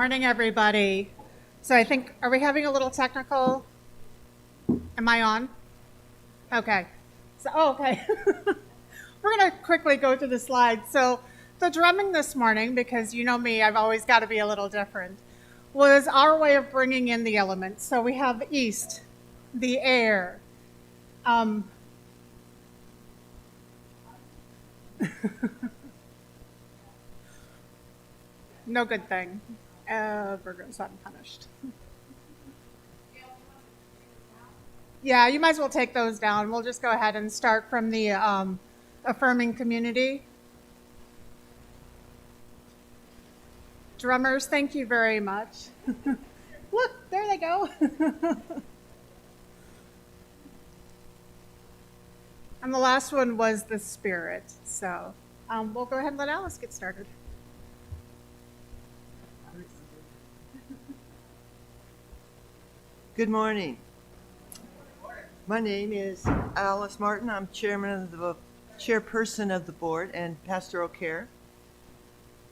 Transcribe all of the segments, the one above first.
morning, everybody. So I think, are we having a little technical? Am I on? Okay. Okay. We're going to quickly go through the slides. So the drumming this morning, because you know me, I've always got to be a little different, was our way of bringing in the elements. So we have the east, the air. No good thing ever goes unpunished. Yeah, you might as well take those down. We'll just go ahead and start from the affirming community. Drummers, thank you very much. Look, there they go. And the last one was the spirit. So we'll go ahead and let Alice get started. Good morning. My name is Alice Martin. I'm chairperson of the board and pastoral care.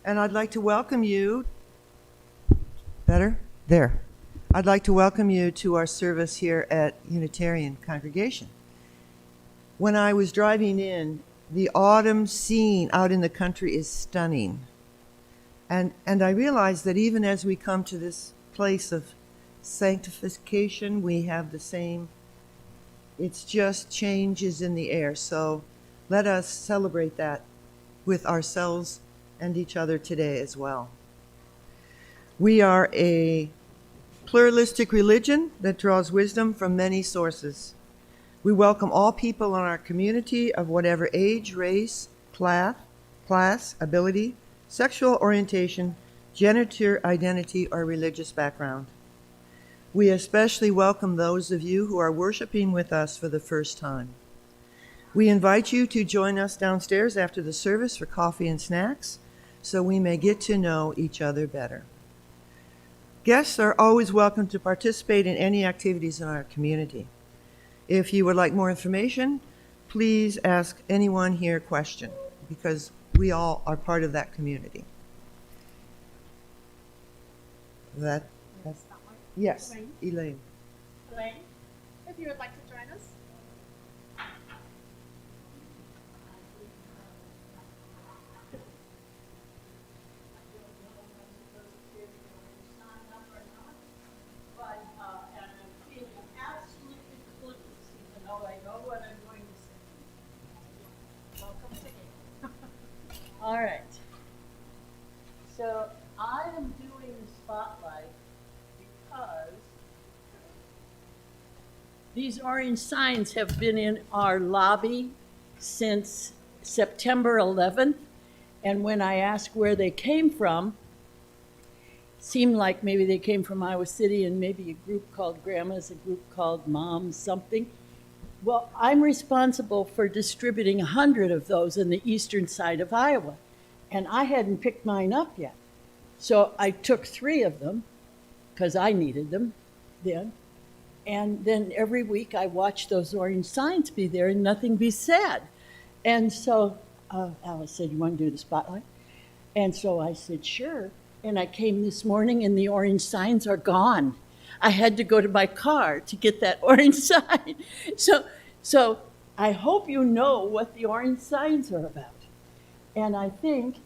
And I'd like to welcome you. Better? There. I'd like to welcome you to our service here at Unitarian Congregation. When I was driving in, the autumn scene out in the country is stunning. And I realized that even as we come to this place of sanctification, we have the same, it's just changes in the air. So let us celebrate that with ourselves and each other today as well. We are a pluralistic religion that draws wisdom from many sources. We welcome all people in our community of whatever age, race, class, ability, sexual orientation, gender identity, or religious background. We especially welcome those of you who are worshiping with us for the first time. We invite you to join us downstairs after the service for coffee and snacks so we may get to know each other better. Guests are always welcome to participate in any activities in our community. If you would like more information, please ask anyone here a question because we all are part of that community. Yes, Elaine. Elaine, if you would like to join us. All right. So I am doing the spotlight because these orange signs have been in our lobby since September 11th. And when I asked where they came from, it seemed like maybe they came from Iowa City and maybe a group called Grandmas, a group called Moms, something. Well, I'm responsible for distributing 100 of those in the eastern side of Iowa, and I hadn't picked mine up yet. So I took 3 of them, because I needed them then, and then every week I watched those orange signs be there and nothing be said. And so Alice said, "You want to do the spotlight?" And so I said, "Sure." And I came this morning and the orange signs are gone. I had to go to my car to get that orange sign. So I hope you know what the orange signs are about. And I think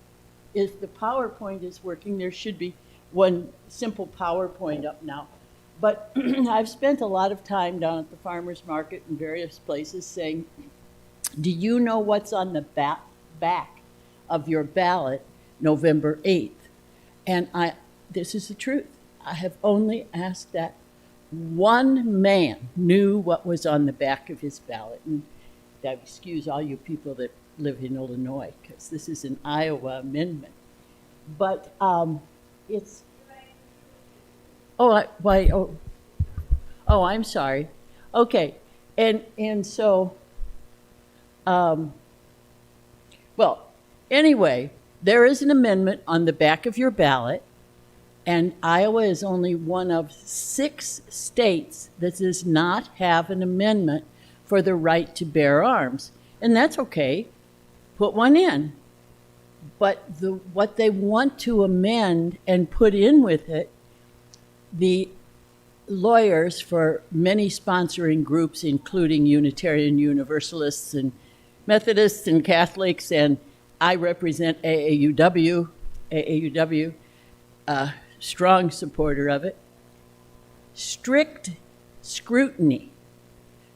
if the PowerPoint is working, there should be one simple PowerPoint up now. But I've spent a lot of time down at the farmer's market and various places saying, do you know what's on the back of your ballot November 8th? And this is the truth. I have only asked that. One man knew what was on the back of his ballot. And that excuse all you people that live in Illinois, because this is an Iowa amendment. But it's... Oh, I'm sorry. Okay. And so, well, anyway, there is an amendment on the back of your ballot. And Iowa is only one of 6 states that does not have an amendment for the right to bear arms. And that's okay. Put one in. But what they want to amend and put in with it, the lawyers for many sponsoring groups, including Unitarian Universalists and Methodists and Catholics, and I represent AAUW, strong supporter of it. Strict scrutiny.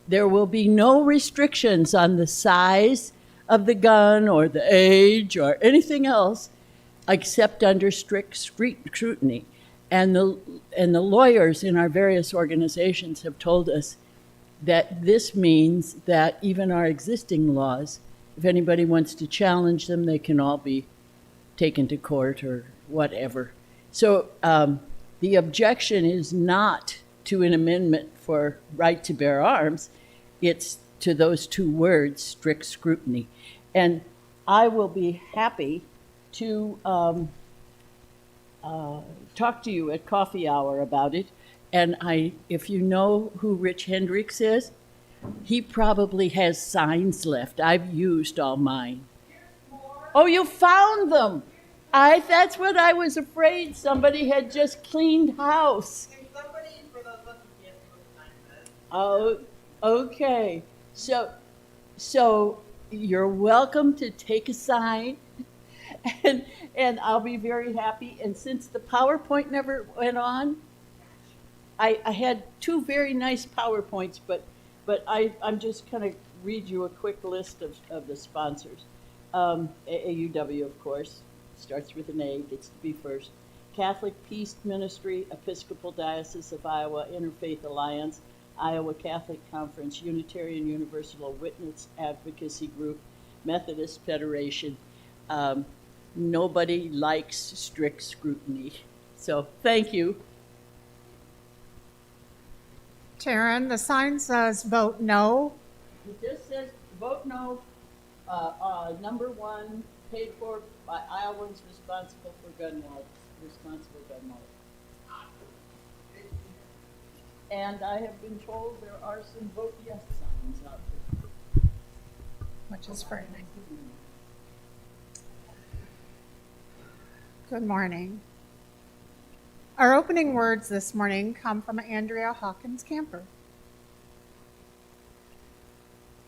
There will be no restrictions on the size of the gun or the age or anything else except under strict scrutiny. And the lawyers in our various organizations have told us that this means that even our existing laws, if anybody wants to challenge them, they can all be taken to court or whatever. So the objection is not to an amendment for right to bear arms. It's to those two words, strict scrutiny. And I will be happy to talk to you at coffee hour about it. And if you know who Rich Hendricks is, he probably has signs left. I've used all mine. Oh, you found them. That's what I was afraid. Somebody had just cleaned house. Oh, okay. So you're welcome to take a sign, and I'll be very happy. And since the PowerPoint never went on, I had two very nice PowerPoints, but I'm just going to read you a quick list of the sponsors. AAUW, of course, starts with an A, gets to be first. Catholic Peace Ministry, Episcopal Diocese of Iowa, Interfaith Alliance, Iowa Catholic Conference, Unitarian Universal Witness Advocacy Group, Methodist Federation. Nobody likes strict scrutiny. So thank you. Taryn, the sign says vote no. It just says vote no. Number one, paid for by Iowans responsible for gun laws. Responsible gun laws. And I have been told there are some vote yes signs out there. Which is frightening. Good morning. Our opening words this morning come from Andrea Hawkins Camper.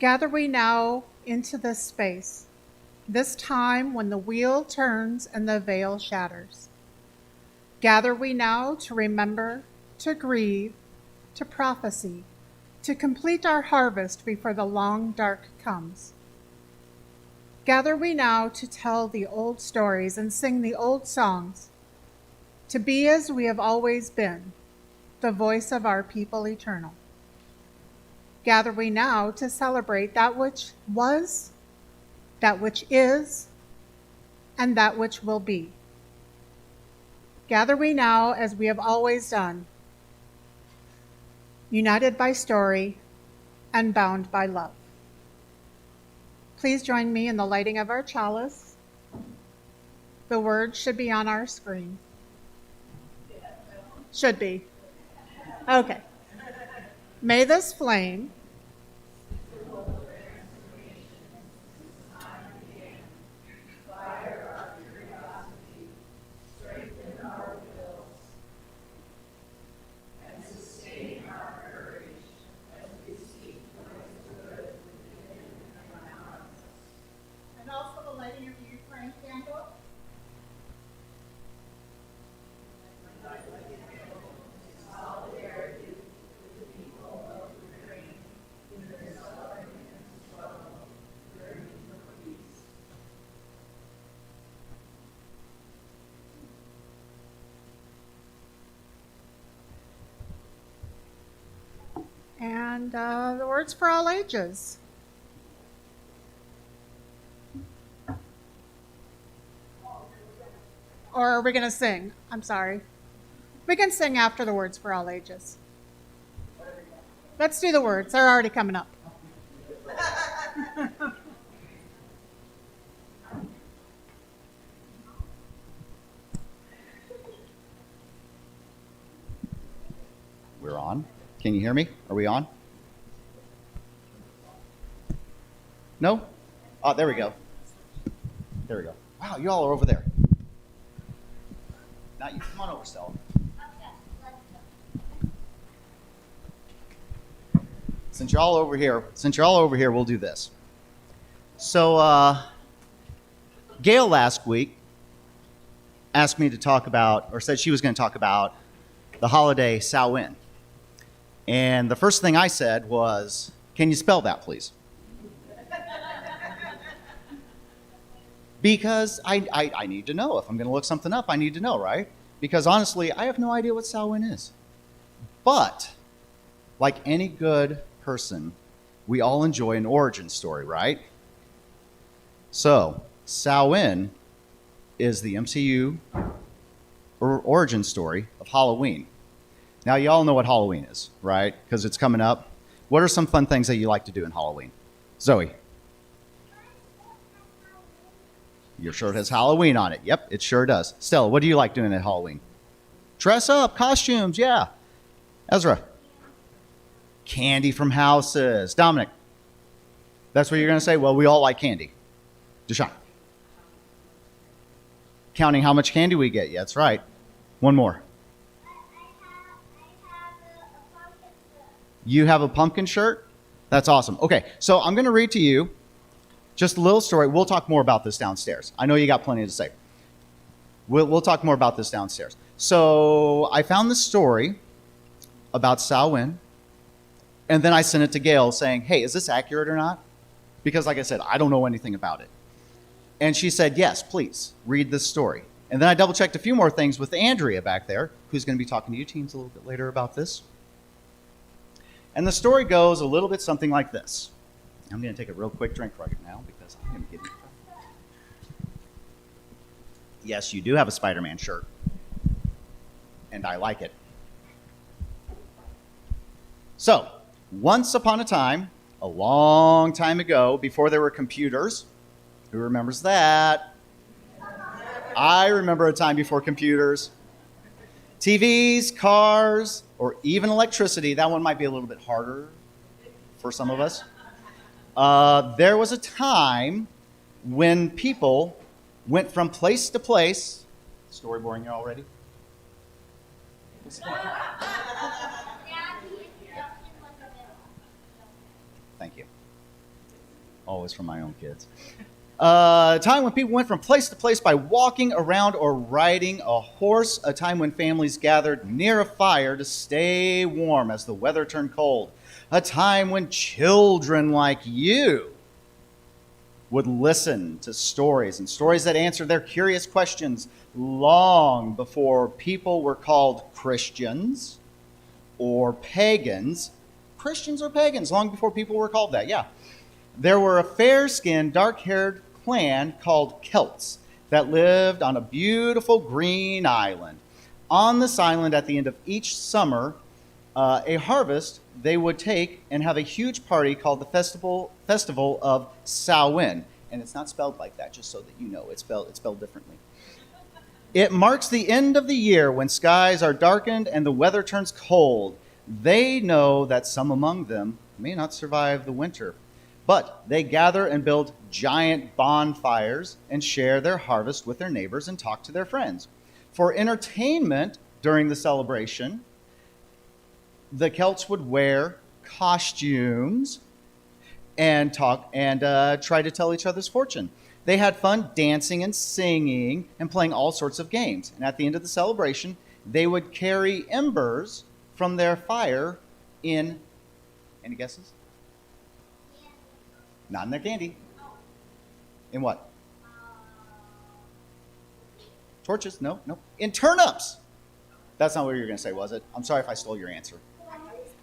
Gather we now into this space, this time when the wheel turns and the veil shatters. Gather we now to remember, to grieve, to prophecy, to complete our harvest before the long dark comes. Gather we now to tell the old stories and sing the old songs, to be as we have always been, the voice of our people eternal. Gather we now to celebrate that which was, that which is, and that which will be. Gather we now as we have always done, united by story and bound by love. Please join me in the lighting of our chalice. The words should be on our screen. Should be. Okay. May this flame and the words for all ages. Or are we going to sing? I'm sorry. We can sing after the words for all ages. Let's do the words. They're already coming up. We're on. Can you hear me? Are we on? No? Oh, there we go. There we go. Wow, you all are over there. Not you. Come on over, Stella. Since you're all over here, we'll do this. So, Gale last week asked me to talk about, or said she was going to talk about, the holiday Samhain. And the first thing I said was, can you spell that, please? Because I need to know. If I'm going to look something up, I need to know, right? Because honestly, I have no idea what Samhain is. But, like any good person, we all enjoy an origin story, right? So, Samhain is the MCU origin story of Halloween. Now, you all know what Halloween is, right? Because it's coming up. What are some fun things that you like to do in Halloween? Zoe? Your shirt has Halloween on it. Yep, it sure does. Stella, what do you like doing at Halloween? Dress up, costumes, yeah. Ezra? Candy from houses. Dominic? That's what you're going to say? Well, we all like candy. Deshaun? Counting how much candy we get. Yeah, that's right. One more. You have a pumpkin shirt? That's awesome. Okay, so I'm going to read to you just a little story. We'll talk more about this downstairs. I know you got plenty to say. We'll talk more about this downstairs. So I found this story about Samhain, and then I sent it to Gale saying, hey, is this accurate or not? Because like I said, I don't know anything about it. And she said, yes, please, read this story. And then I double-checked a few more things with Andrea back there, who's going to be talking to you teens a little bit later about this. And the story goes a little bit something like this. I'm going to take a real quick drink right now because I'm going to get it. Yes, you do have a Spider-Man shirt. And I like it. So, once upon a time, a long time ago, before there were computers, who remembers that? I remember a time before computers. TVs, cars, or even electricity. That one might be a little bit harder for some of us. There was a time when people went from place to place. Story boring you already? Thank you. Always from my own kids. A time when people went from place to place by walking around or riding a horse. A time when families gathered near a fire to stay warm as the weather turned cold. A time when children like you would listen to stories, and stories that answered their curious questions long before people were called Christians or pagans. Christians or pagans, long before people were called that, yeah. There were a fair-skinned, dark-haired clan called Celts that lived on a beautiful green island. On this island, at the end of each summer, a harvest, they would take and have a huge party called the Festival of Samhain. And it's not spelled like that, just so that you know. It's spelled differently. It marks the end of the year when skies are darkened and the weather turns cold. They know that some among them may not survive the winter, but they gather and build giant bonfires and share their harvest with their neighbors and talk to their friends. For entertainment during the celebration, the Celts would wear costumes and talk and try to tell each other's fortune. They had fun dancing and singing and playing all sorts of games. And at the end of the celebration, they would carry embers from their fire in, any guesses? Not in their candy. In what? Torches? No. In turnips. That's not what you were going to say, was it? I'm sorry if I stole your answer.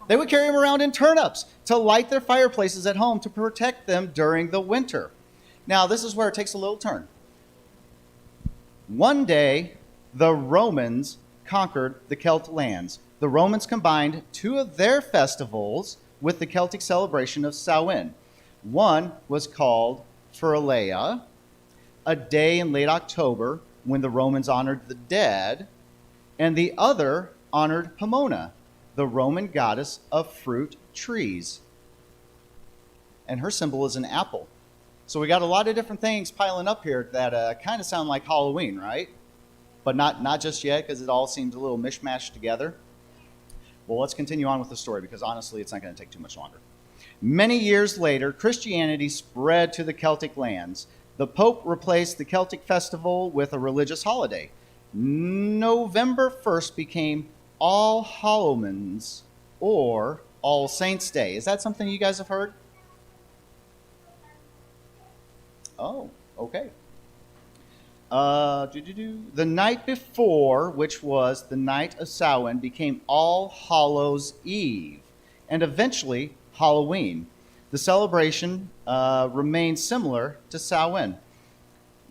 They would carry them around in turnips to light their fireplaces at home to protect them during the winter. Now, this is where it takes a little turn. One day, the Romans conquered the Celt lands. The Romans combined two of their festivals with the Celtic celebration of Samhain. One was called Furleia, a day in late October when the Romans honored the dead, and the other honored Pomona, the Roman goddess of fruit trees. And her symbol is an apple. So we got a lot of different things piling up here that kind of sound like Halloween, right? But not just yet, because it all seems a little mishmashed together. Well, let's continue on with the story, because honestly, it's not going to take too much longer. Many years later, Christianity spread to the Celtic lands. The Pope replaced the Celtic festival with a religious holiday. November 1st became All Hallowmans, or All Saints' Day. Is that something you guys have heard? Oh, okay. The night before, which was the night of Samhain, became All Hallows' Eve, and eventually Halloween. The celebration remained similar to Samhain.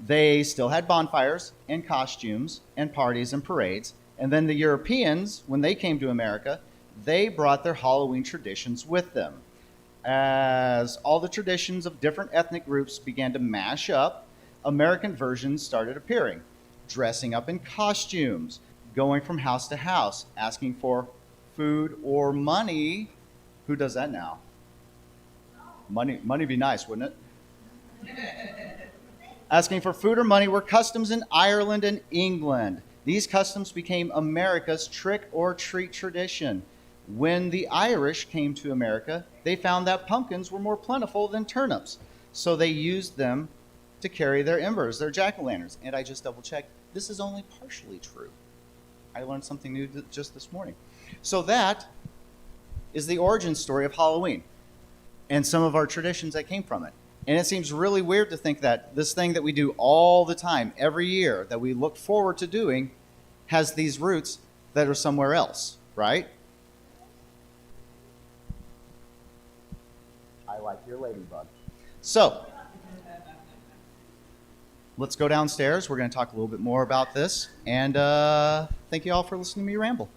They still had bonfires and costumes and parties and parades. And then the Europeans, when they came to America, they brought their Halloween traditions with them. As all the traditions of different ethnic groups began to mash up, American versions started appearing, dressing up in costumes, going from house to house, asking for food or money. Who does that now? Money be nice, wouldn't it? Asking for food or money were customs in Ireland and England. These customs became America's trick or treat tradition. When the Irish came to America, they found that pumpkins were more plentiful than turnips, so they used them to carry their embers, their jack-o'-lanterns. And I just double-checked, this is only partially true. I learned something new just this morning. So that is the origin story of Halloween and some of our traditions that came from it. And it seems really weird to think that this thing that we do all the time, every year, that we look forward to doing, has these roots that are somewhere else, right? I like your ladybug. So, let's go downstairs. We're going to talk a little bit more about this. And thank you all for listening to me ramble.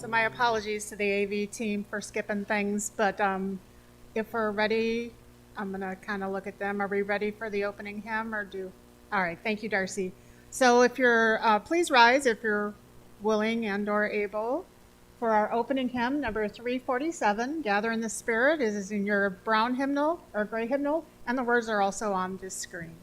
My apologies to the AV team for skipping things, but if we're ready, I'm going to kind of look at them. Are we ready for the opening hymn or do? All right, thank you, Darcy. So if you're, please rise if you're willing and or able for our opening hymn, number 347, Gather in the Spirit, is in your brown hymnal or gray hymnal, and the words are also on this screen.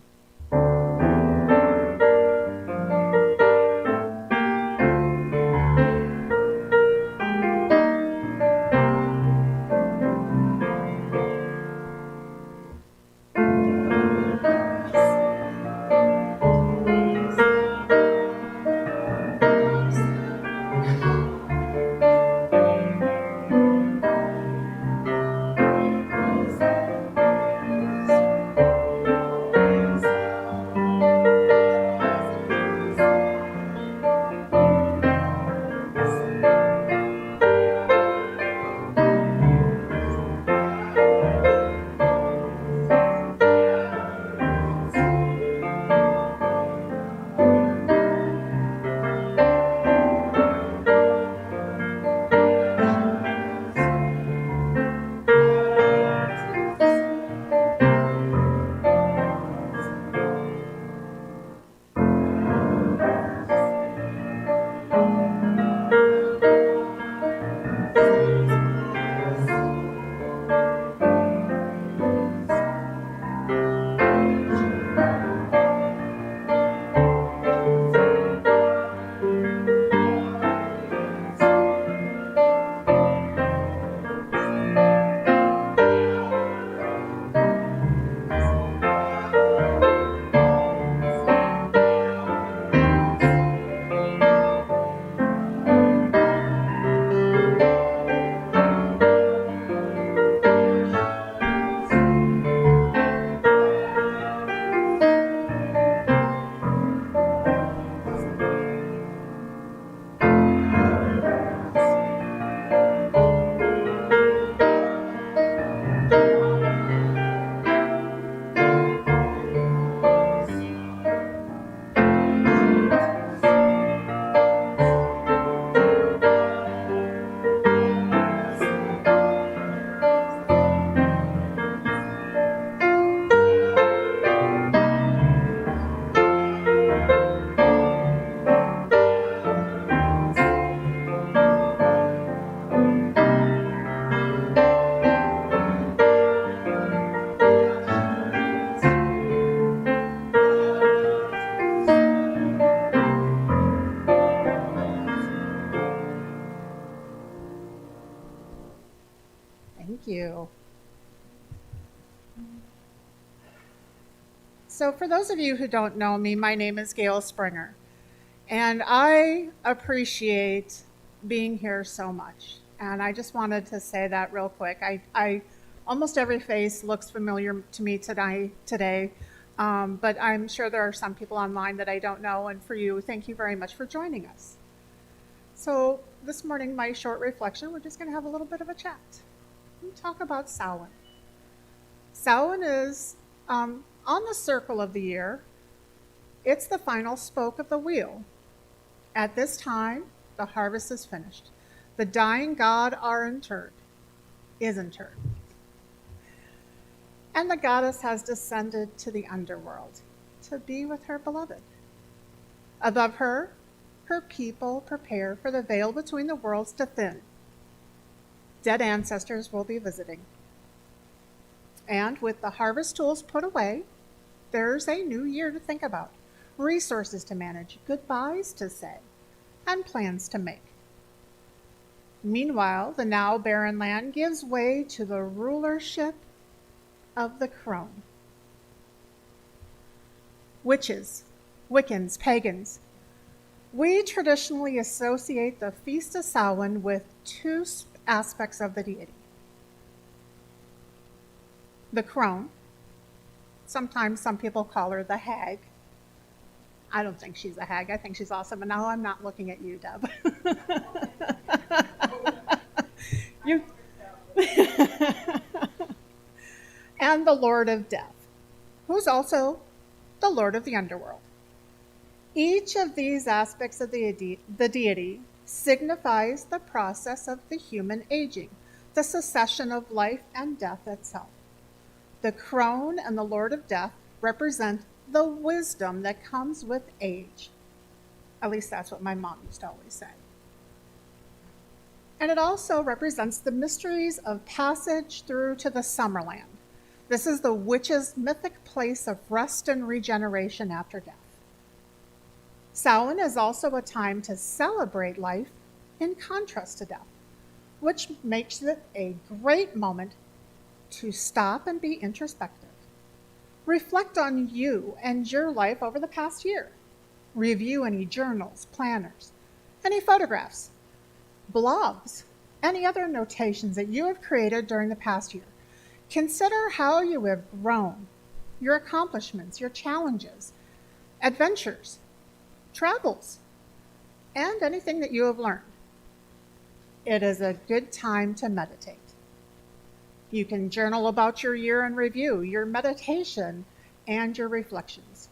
Thank you. So for those of you who don't know me, my name is Gale Springer, and I appreciate being here so much. And I just wanted to say that real quick. I almost every face looks familiar to me today, but I'm sure there are some people online that I don't know. And for you, thank you very much for joining us. So this morning, my short reflection, we're just going to have a little bit of a chat. We'll talk about Samhain. Samhain is on the circle of the year. It's the final spoke of the wheel. At this time, the harvest is finished. The dying god is interred. And the goddess has descended to the underworld to be with her beloved. Above her, her people prepare for the veil between the worlds to thin. Dead ancestors will be visiting. And with the harvest tools put away, there's a new year to think about, resources to manage, goodbyes to say, and plans to make. Meanwhile, the now barren land gives way to the rulership of the crone. Witches, Wiccans, Pagans. We traditionally associate the Feast of Samhain with two aspects of the deity. The crone, sometimes some people call her the hag. I don't think she's a hag. I think she's awesome. And now I'm not looking at you, Deb. You. And the Lord of Death, who's also the Lord of the Underworld. Each of these aspects of the deity signifies the process of the human aging, the succession of life and death itself. The crone and the Lord of Death represent the wisdom that comes with age. At least that's what my mom used to always say. And it also represents the mysteries of passage through to the Summerland. This is the witch's mythic place of rest and regeneration after death. Samhain is also a time to celebrate life in contrast to death, which makes it a great moment to stop and be introspective. Reflect on you and your life over the past year. Review any journals, planners, any photographs, blogs, any other notations that you have created during the past year. Consider how you have grown, your accomplishments, your challenges, adventures, travels, and anything that you have learned. It is a good time to meditate. You can journal about your year in review, your meditation, and your reflections.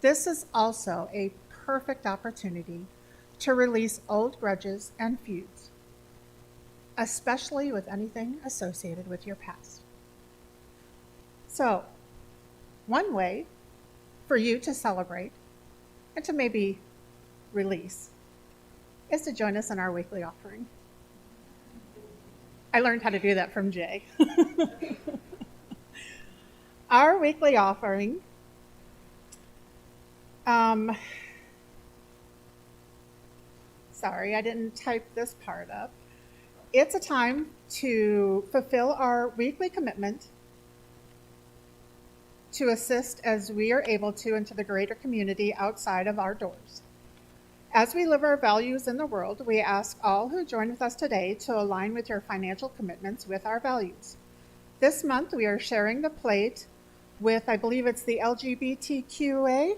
This is also a perfect opportunity to release old grudges and feuds, especially with anything associated with your past. So, one way for you to celebrate and to maybe release is to join us in our weekly offering. I learned how to do that from Jay. Our weekly offering sorry, I didn't type this part up. It's a time to fulfill our weekly commitment to assist as we are able to into the greater community outside of our doors. As we live our values in the world, we ask all who join with us today to align with your financial commitments with our values. This month, we are sharing the plate with, I believe it's the LGBTQA.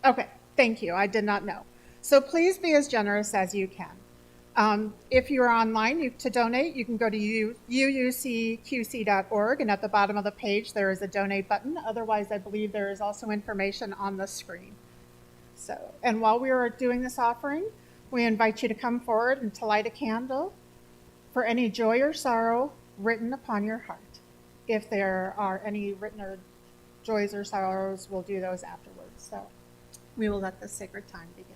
Okay, thank you. I did not know. So please be as generous as you can. If you are online to donate, you can go to uucqc.org, and at the bottom of the page there is a donate button. Otherwise, I believe there is also information on the screen. So, and while we are doing this offering, we invite you to come forward and to light a candle for any joy or sorrow written upon your heart. If there are any written or joys or sorrows, we'll do those afterwards. So we will let this sacred time begin.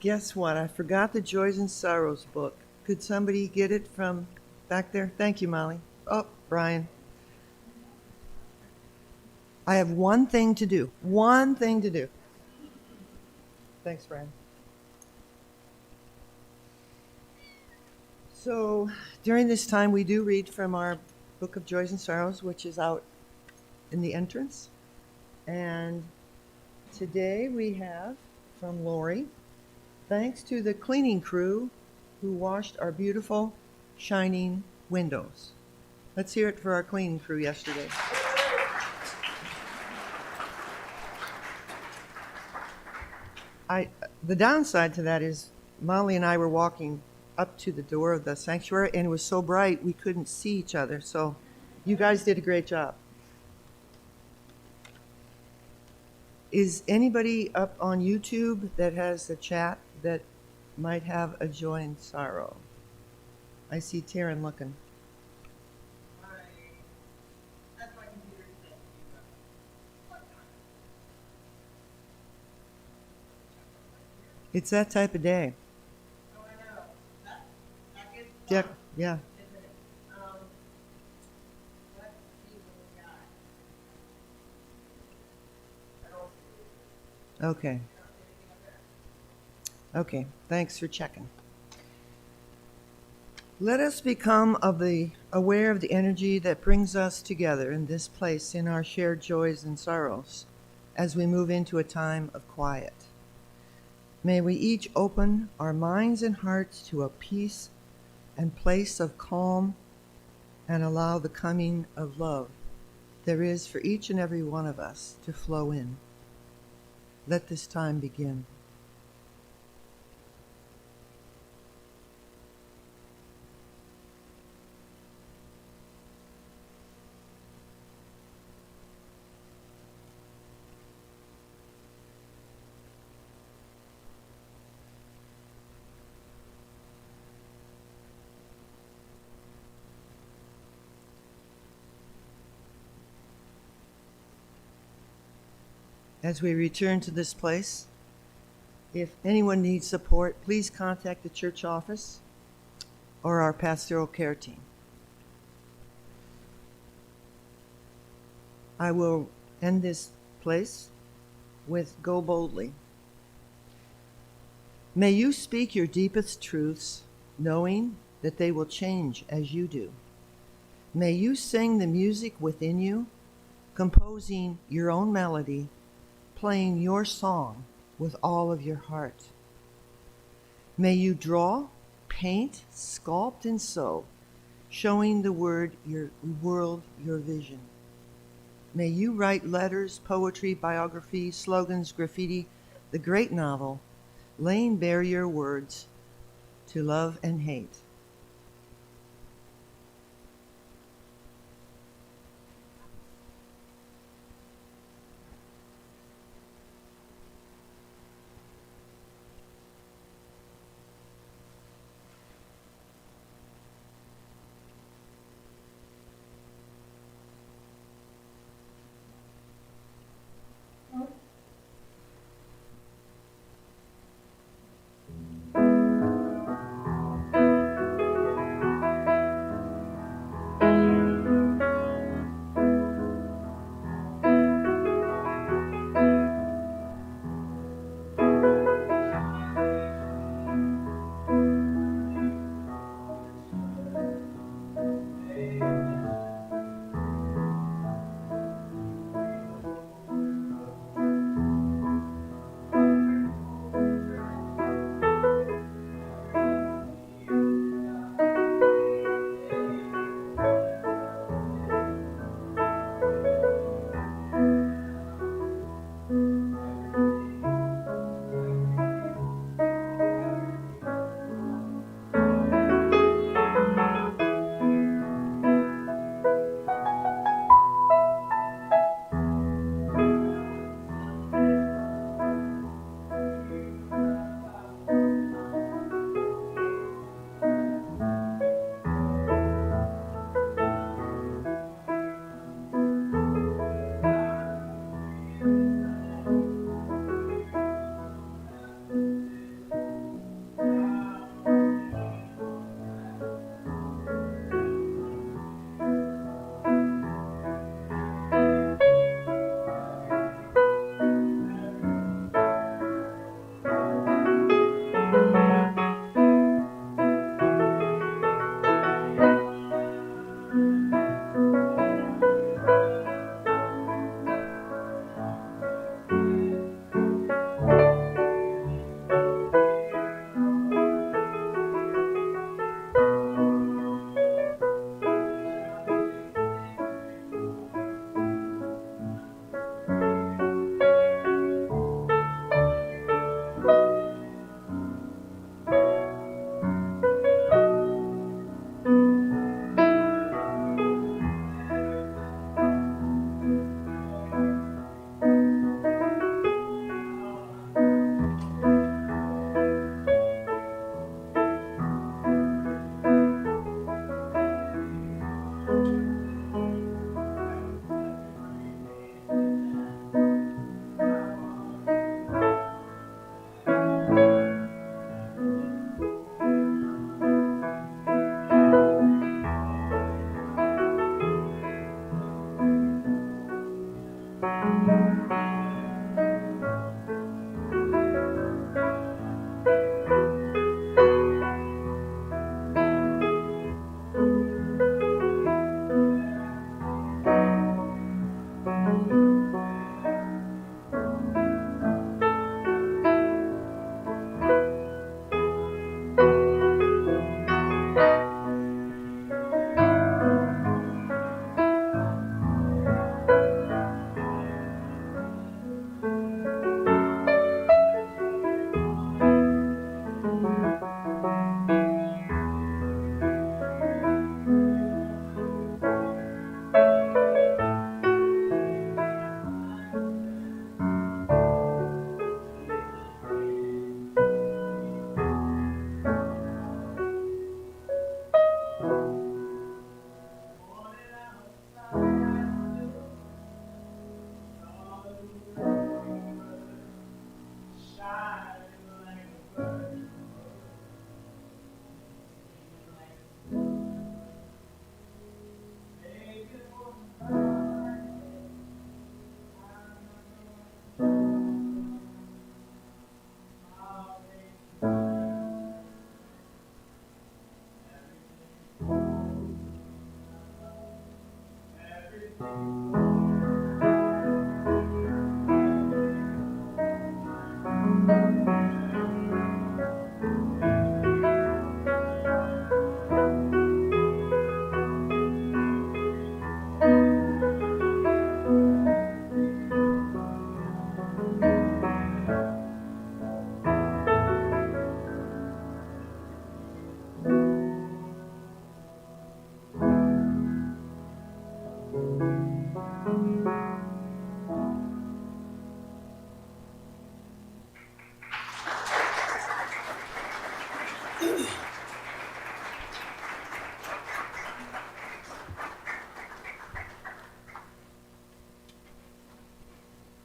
Guess what? I forgot the Joys and Sorrows book. Could somebody get it from back there? Thank you, Molly. Oh, Brian. I have one thing to do. One thing to do. Thanks, Brian. So during this time, we do read from our Book of Joys and Sorrows, which is out in the entrance. And today we have from Lori, thanks to the cleaning crew who washed our beautiful, shining windows. Let's hear it for our cleaning crew yesterday. The downside to that is Molly and I were walking up to the door of the sanctuary, and it was so bright we couldn't see each other. So you guys did a great job. Is anybody up on YouTube that has a chat that might have a joy and sorrow? I see Taryn looking. It's that type of day. Oh, I know. That gets Yeah, fun, yeah. isn't it? Let's see what we got. I don't see Okay. anything up there. Okay. Thanks for checking. Let us become aware of the energy that brings us together in this place in our shared joys and sorrows as we move into a time of quiet. May we each open our minds and hearts to a peace and place of calm and allow the coming of love there is for each and every one of us to flow in. Let this time begin. As we return to this place, if anyone needs support, please contact the church office or our pastoral care team. I will end this place with Go Boldly. May you speak your deepest truths, knowing that they will change as you do. May you sing the music within you, composing your own melody, playing your song with all of your heart. May you draw, paint, sculpt, and sew, showing the world your vision. May you write letters, poetry, biography, slogans, graffiti, the great novel, laying bare your words to love and hate.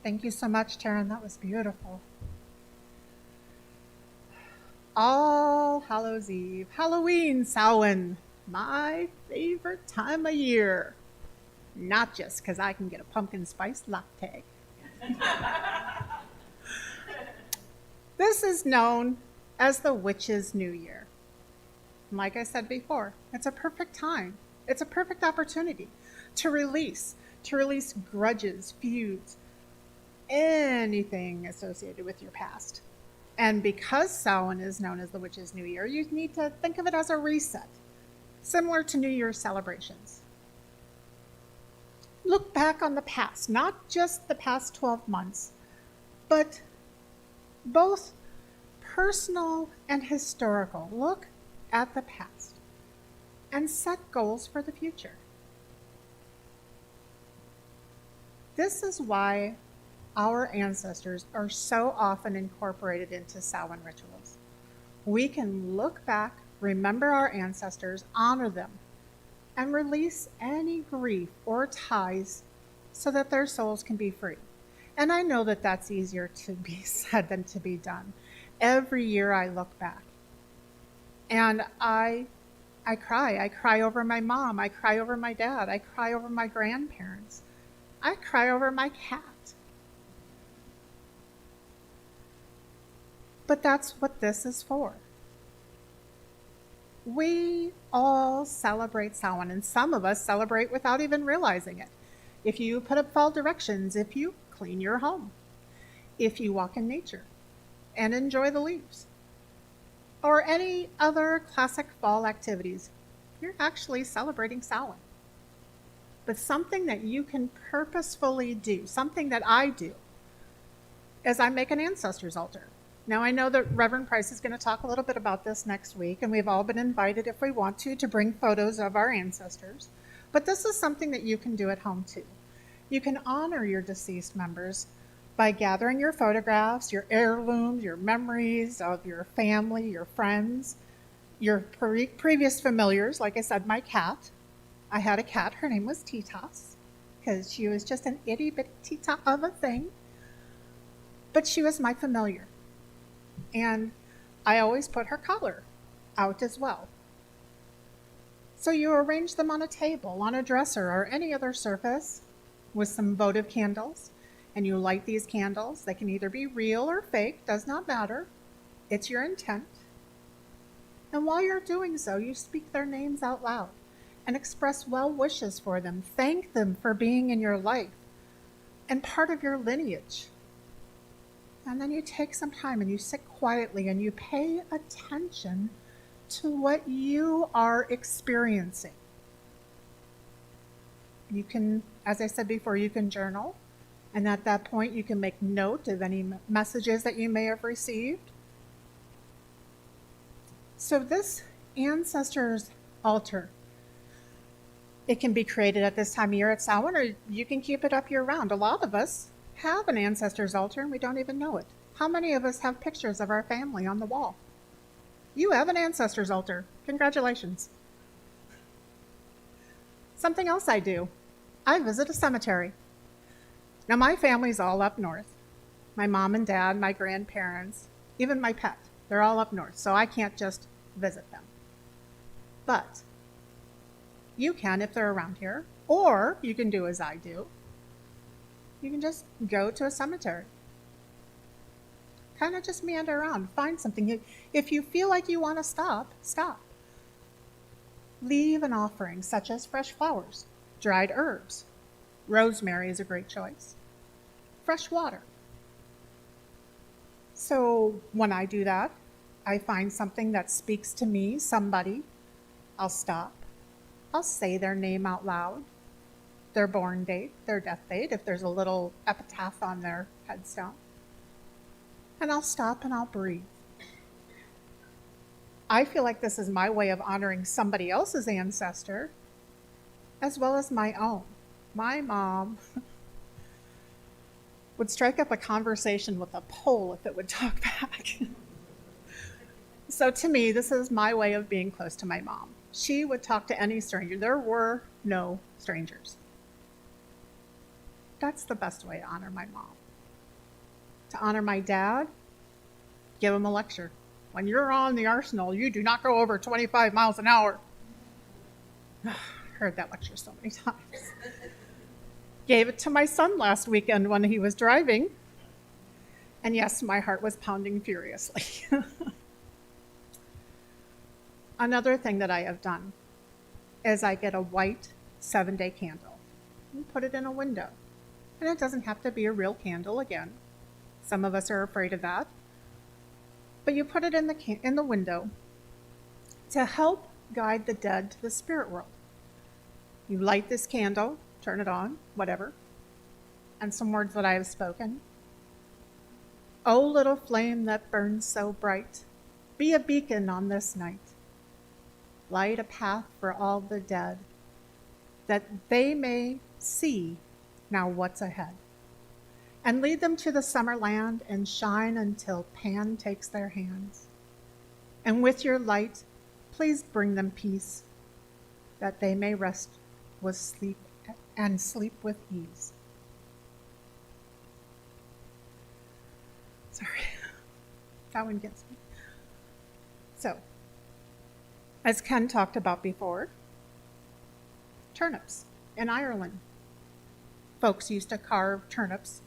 Thank you so much, Taryn. That was beautiful. All Hallows Eve, Halloween, Samhain, my favorite time of year. Not just because I can get a pumpkin spice latte. This is known as the Witch's New Year. Like I said before, it's a perfect time. It's a perfect opportunity to release grudges, feuds, anything associated with your past. And because Samhain is known as the Witch's New Year, you need to think of it as a reset, similar to New Year's celebrations. Look back on the past, not just the past 12 months, but both personal and historical. Look at the past and set goals for the future. This is why our ancestors are so often incorporated into Samhain rituals. We can look back, remember our ancestors, honor them, and release any grief or ties so that their souls can be free. And I know that that's easier to be said than to be done. Every year I look back and I cry. I cry over my mom. I cry over my dad. I cry over my grandparents. I cry over my cat. But that's what this is for. We all celebrate Samhain, and some of us celebrate without even realizing it. If you put up fall directions, if you clean your home, if you walk in nature and enjoy the leaves, or any other classic fall activities, you're actually celebrating Samhain. But something that you can purposefully do, something that I do, is I make an ancestors altar. Now, I know that Reverend Price is going to talk a little bit about this next week, and we've all been invited, if we want to bring photos of our ancestors. But this is something that you can do at home, too. You can honor your deceased members by gathering your photographs, your heirlooms, your memories of your family, your friends, your previous familiars. Like I said, my cat. I had a cat. Her name was Titas, because she was just an itty-bitty tita of a thing. But she was my familiar. And I always put her collar out as well. So you arrange them on a table, on a dresser, or any other surface with some votive candles, and you light these candles. They can either be real or fake, does not matter. It's your intent. And while you're doing so, you speak their names out loud and express well wishes for them. Thank them for being in your life and part of your lineage. And then you take some time and you sit quietly and you pay attention to what you are experiencing. You can, as I said before, you can journal. And at that point, you can make note of any messages that you may have received. So this ancestors altar, it can be created at this time of year at Samhain, or you can keep it up year round. A lot of us have an ancestors altar and we don't even know it. How many of us have pictures of our family on the wall? You have an ancestors altar. Congratulations. Something else I do, I visit a cemetery. Now my family's all up north. My mom and dad, my grandparents, even my pet, they're all up north, so I can't just visit them. But you can if they're around here, or you can do as I do. You can just go to a cemetery. Kind of just meander around, find something. If you feel like you want to stop, stop. Leave an offering, such as fresh flowers, dried herbs. Rosemary is a great choice. Fresh water. So when I do that, I find something that speaks to me, somebody. I'll stop. I'll say their name out loud, their born date, their death date, if there's a little epitaph on their headstone. And I'll stop and I'll breathe. I feel like this is my way of honoring somebody else's ancestor, as well as my own. My mom would strike up a conversation with a pole if it would talk back. So to me, this is my way of being close to my mom. She would talk to any stranger. There were no strangers. That's the best way to honor my mom. To honor my dad, give him a lecture. When you're on the arsenal, you do not go over 25 miles an hour. Heard that lecture so many times. Gave it to my son last weekend when he was driving. And yes, my heart was pounding furiously. Another thing that I have done is I get a white 7-day candle and put it in a window. And it doesn't have to be a real candle again. Some of us are afraid of that. But you put it in the window to help guide the dead to the spirit world. You light this candle, turn it on, whatever, and some words that I have spoken. O little flame that burns so bright, be a beacon on this night. Light a path for all the dead, that they may see now what's ahead. And lead them to the summer land and shine until Pan takes their hands. And with your light, please bring them peace, that they may rest with sleep and sleep with ease. Sorry, that one gets me. So, as Ken talked about before, turnips in Ireland. Folks used to carve turnips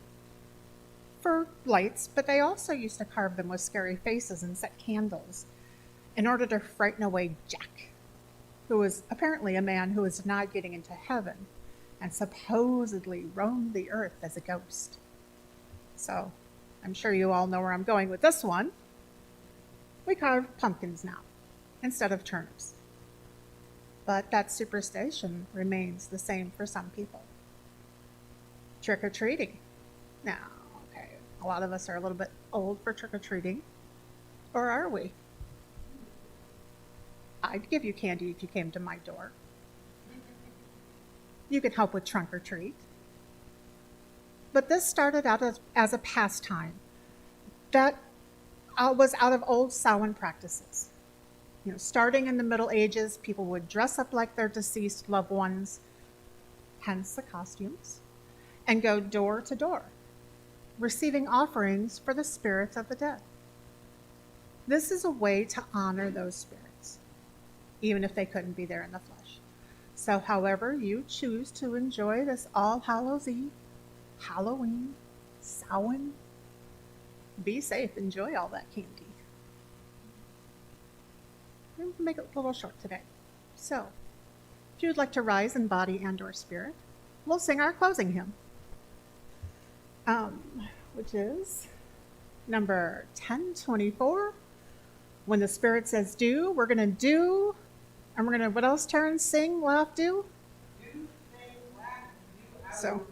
for lights, but they also used to carve them with scary faces and set candles in order to frighten away Jack, who was apparently a man who was not getting into heaven and supposedly roamed the earth as a ghost. So I'm sure you all know where I'm going with this one. We carve pumpkins now instead of turnips. But that superstition remains the same for some people. Trick-or-treating. Now, okay, a lot of us are a little bit old for trick-or-treating. Or are we? I'd give you candy if you came to my door. You could help with trunk or treat. But this started out as a pastime that was out of old Samhain practices. You know, starting in the Middle Ages, people would dress up like their deceased loved ones, hence the costumes, and go door to door, receiving offerings for the spirits of the dead. This is a way to honor those spirits, even if they couldn't be there in the flesh. So however you choose to enjoy this All Hallows Eve, Halloween, Samhain, be safe, enjoy all that candy. I'm going to make it a little short today. So, if you would like to rise in body and or spirit, we'll sing our closing hymn, which is number 1024. When the spirit says do, we're going to do, and we're going to, what else, Terrence? Sing, laugh, do? So,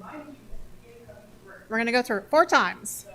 we're going to go through it 4 times.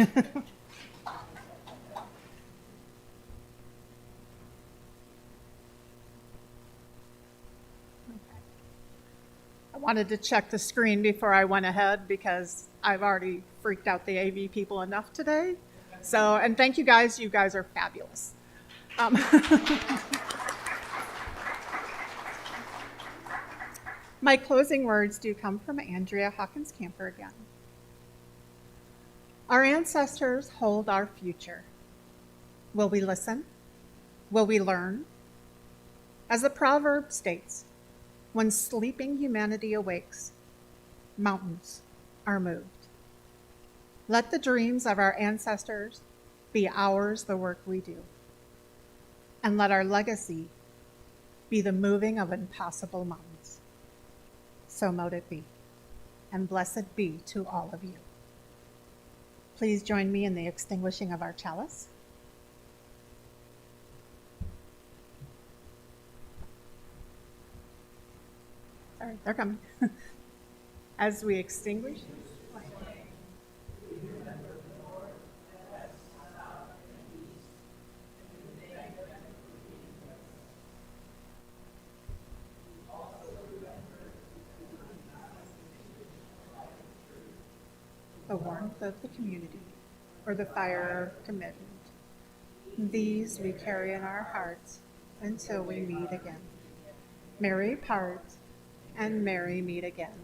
I wanted to check the screen before I went ahead because I've already freaked out the AV people enough today. So, and thank you guys. You guys are fabulous. My closing words do come from Andrea Hawkins Camper again. Our ancestors hold our future. Will we listen? Will we learn? As the proverb states, when sleeping humanity awakes, mountains are moved. Let the dreams of our ancestors be ours, the work we do. And let our legacy be the moving of impossible mountains. So mote it be, and blessed be to all of you. Please join me in the extinguishing of our chalice. Sorry, they're coming. As we extinguish. The warmth of the community, or the fire of commitment. These we carry in our hearts until we meet again. Merry part and merry meet again.